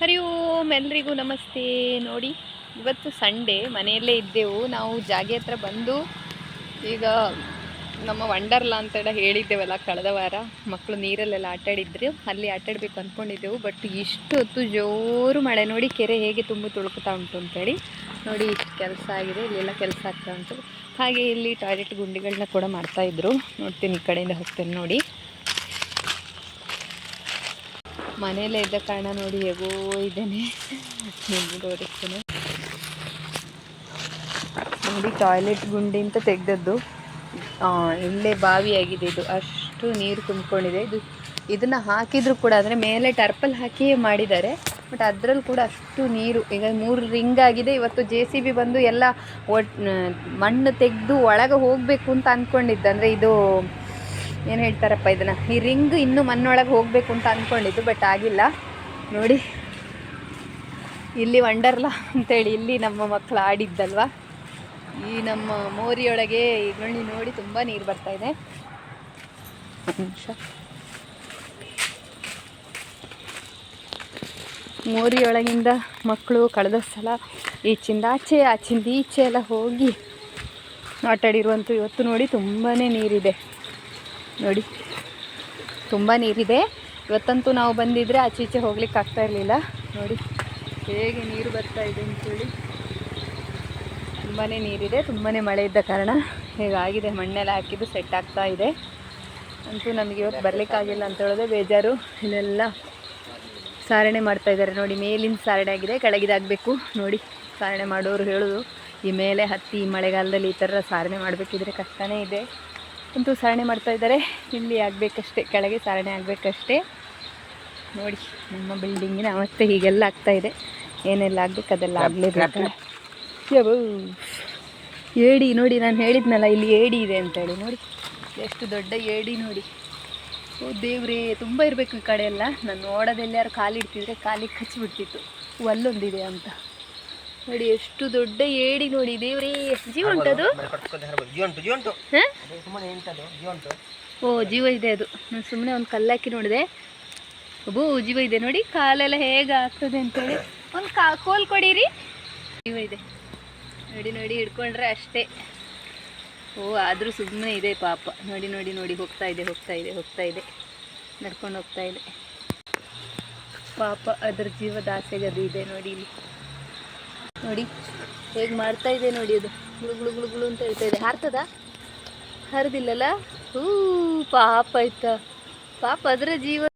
ಹರಿ ಓಂ, ಎಲ್ರಿಗೂ ನಮಸ್ತೆ. ನೋಡಿ, ಇವತ್ತು ಸಂಡೇ, ಮನೆಯಲ್ಲೇ ಇದ್ದೆವು. ನಾವು ಜಾಗೆ ಹತ್ರ ಬಂದು ಈಗ ನಮ್ಮ ವಂಡರ್ಲಾ ಅಂತ ಹೇಳಿದ್ದೇವಲ್ಲ ಕಳೆದ ವಾರ, ಮಕ್ಕಳು ನೀರಲ್ಲೆಲ್ಲ ಆಟಾಡಿದ್ರು, ಅಲ್ಲಿ ಆಟಾಡಬೇಕು ಅಂದ್ಕೊಂಡಿದ್ದೆವು. ಬಟ್ ಇಷ್ಟು ಹೊತ್ತು ಜೋರು ಮಳೆ. ನೋಡಿ ಕೆರೆ ಹೇಗೆ ತುಂಬ ತುಳುಕ್ತಾ ಉಂಟು ಅಂತೇಳಿ. ನೋಡಿ ಇಷ್ಟು ಕೆಲಸ ಆಗಿದೆ, ಇಲ್ಲೆಲ್ಲ ಕೆಲಸ ಆಗ್ತಾ ಉಂಟು. ಹಾಗೆ ಇಲ್ಲಿ ಟಾಯ್ಲೆಟ್ ಗುಂಡಿಗಳನ್ನ ಕೂಡ ಮಾಡ್ತಾಯಿದ್ರು. ನೋಡ್ತೀನಿ, ಈ ಕಡೆಯಿಂದ ಹೋಗ್ತೇನೆ. ನೋಡಿ, ಮನೆಯಲ್ಲೇ ಇದ್ದ ಕಾರಣ ನೋಡಿ ಹೇಗೋ ಇದ್ದೇನೆ. ತೋರಿಸ್ತೇನೆ ನೋಡಿ, ಟಾಯ್ಲೆಟ್ ಗುಂಡಿ ಅಂತ ತೆಗೆದದ್ದು. ಇಲ್ಲೇ ಬಾವಿಯಾಗಿದೆ ಇದು, ಅಷ್ಟು ನೀರು ತುಂಬಿಕೊಂಡಿದೆ. ಇದನ್ನು ಹಾಕಿದರೂ ಕೂಡ, ಅಂದರೆ ಮೇಲೆ ಟರ್ಪಲ್ ಹಾಕಿ ಮಾಡಿದ್ದಾರೆ, ಬಟ್ ಅದರಲ್ಲಿ ಕೂಡ ಅಷ್ಟು ನೀರು. ಈಗ 3 ರಿಂಗ್ ಆಗಿದೆ. ಇವತ್ತು JCB ಬಂದು ಎಲ್ಲ ಮಣ್ಣು ತೆಗೆದು ಒಳಗೆ ಹೋಗಬೇಕು ಅಂತ ಅಂದ್ಕೊಂಡಿದ್ದೆ. ಅಂದರೆ ಇದು ಏನು ಹೇಳ್ತಾರಪ್ಪ ಇದನ್ನು, ಈ ರಿಂಗ್ ಇನ್ನೂ ಮಣ್ಣೊಳಗೆ ಹೋಗಬೇಕು ಅಂತ ಅಂದ್ಕೊಂಡಿದ್ದು, ಬಟ್ ಆಗಿಲ್ಲ. ನೋಡಿ, ಇಲ್ಲಿ ವಂಡರ್ಲಾ ಅಂತೇಳಿ ಇಲ್ಲಿ ನಮ್ಮ ಮಕ್ಕಳು ಆಡಿದ್ದಲ್ವ, ಈ ನಮ್ಮ ಮೋರಿಯೊಳಗೆ ಈಗ ನೋಡಿ ತುಂಬ ನೀರು ಬರ್ತಾಯಿದೆ. ಒಂದು ನಿಮಿಷ. ಮೋರಿಯೊಳಗಿಂದ ಮಕ್ಕಳು ಕಳೆದ ಸಲ ಈಚಿಂದ ಆಚೆ, ಆಚಿಂದ ಈಚೆ ಎಲ್ಲ ಹೋಗಿ ಆಟಾಡಿರುವಂಥ. ಇವತ್ತು ನೋಡಿ ತುಂಬಾ ನೀರಿದೆ. ನೋಡಿ, ತುಂಬ ನೀರಿದೆ. ಇವತ್ತಂತೂ ನಾವು ಬಂದಿದ್ದರೆ ಆಚೀಚೆ ಹೋಗ್ಲಿಕ್ಕೆ ಆಗ್ತಾ ಇರಲಿಲ್ಲ. ನೋಡಿ ಹೇಗೆ ನೀರು ಬರ್ತಾ ಇದೆ ಅಂತೇಳಿ. ತುಂಬಾ ನೀರಿದೆ, ತುಂಬಾ ಮಳೆ ಇದ್ದ ಕಾರಣ ಹೇಗಾಗಿದೆ. ಮಣ್ಣೆಲ್ಲ ಹಾಕಿದ್ದು ಸೆಟ್ ಆಗ್ತಾ ಇದೆ. ಅಂತೂ ನಮಗೆ ಇವತ್ತು ಬರಲಿಕ್ಕಾಗಿಲ್ಲ ಅಂತ ಹೇಳಿದ್ರೆ ಬೇಜಾರು. ಇಲ್ಲೆಲ್ಲ ಸಾರಣೆ ಮಾಡ್ತಾಯಿದ್ದಾರೆ. ನೋಡಿ, ಮೇಲಿನ ಸಾರಣೆ ಆಗಿದೆ, ಕೆಳಗಿದಾಗಬೇಕು. ನೋಡಿ, ಸಾರಣೆ ಮಾಡೋರು ಹೇಳೋದು, ಈ ಮೇಲೆ ಹತ್ತಿ ಈ ಮಳೆಗಾಲದಲ್ಲಿ ಈ ಥರ ಸಾರಣೆ ಮಾಡಬೇಕಿದ್ರೆ ಕಷ್ಟನೇ ಇದೆ. ಅಂತೂ ಸಾರಣೆ ಮಾಡ್ತಾಯಿದ್ದಾರೆ. ಇಲ್ಲಿ ಆಗಬೇಕಷ್ಟೇ, ಕೆಳಗೆ ಸಾರಣೆ ಆಗಬೇಕಷ್ಟೇ. ನೋಡಿ, ನಮ್ಮ ಬಿಲ್ಡಿಂಗಿನ ಅವಸ್ಥೆ ಹೀಗೆಲ್ಲ ಆಗ್ತಾಯಿದೆ. ಏನೆಲ್ಲ ಆಗಬೇಕು ಅದೆಲ್ಲ ಆಗಲೇಬೇಕು. ಏಡಿ ನೋಡಿ, ನಾನು ಹೇಳಿದ್ನಲ್ಲ ಇಲ್ಲಿ ಏಡಿ ಇದೆ ಅಂತೇಳಿ. ನೋಡಿ ಎಷ್ಟು ದೊಡ್ಡ ಏಡಿ ನೋಡಿ. ಓ ದೇವ್ರೇ, ತುಂಬ ಇರಬೇಕು ಈ ಕಡೆ ಎಲ್ಲ. ನಾನು ನೋಡೋದೆಲ್ಲ ಯಾರು ಕಾಲಿಡ್ತಿದ್ರೆ ಕಾಲಿಗೆ ಕಚ್ಚಿಬಿಡ್ತಿತ್ತು. ಅಲ್ಲೊಂದಿದೆ ಅಂತ. ನೋಡಿ ಎಷ್ಟು ದೊಡ್ಡ ಏಡಿ ನೋಡಿ. ದೇವ್ರೇ, ಜೀವ ಉಂಟದು? ಓ, ಜೀವ ಇದೆ ಅದು. ನಾನು ಸುಮ್ಮನೆ ಒಂದು ಕಲ್ಲಾಕಿ ನೋಡಿದೆ. ಒಬ್ಬ ಜೀವ ಇದೆ ನೋಡಿ. ಕಾಲೆಲ್ಲ ಹೇಗೆ ಆಗ್ತದೆ ಅಂತೇಳಿ ಒಂದು ಕೋಲ್ ಕೊಡಿರಿ. ಜೀವ ಇದೆ ನೋಡಿ, ಹಿಡ್ಕೊಂಡ್ರೆ ಅಷ್ಟೇ. ಓ, ಆದರೂ ಸುಮ್ಮನೆ ಇದೆ ಪಾಪ. ನೋಡಿ ಹೋಗ್ತಾ ಇದೆ, ನಡ್ಕೊಂಡು ಹೋಗ್ತಾ ಇದೆ ಪಾಪ. ಅದ್ರ ಜೀವದ ಆಸೆಗೆ ಅದು ಇದೆ ನೋಡಿ. ಇಲ್ಲಿ ನೋಡಿ ಹೇಗೆ ಮಾಡ್ತಾ ಇದೆ ನೋಡಿ. ಅದು ಗುಳು ಅಂತ ಹೇಳ್ತಾ ಇದೆ. ಹಾರ್ತದ? ಹರಿದಿಲ್ಲಲ್ಲ. ಪಾಪ ಆಯ್ತಾ, ಪಾಪ ಅದರ ಜೀವ.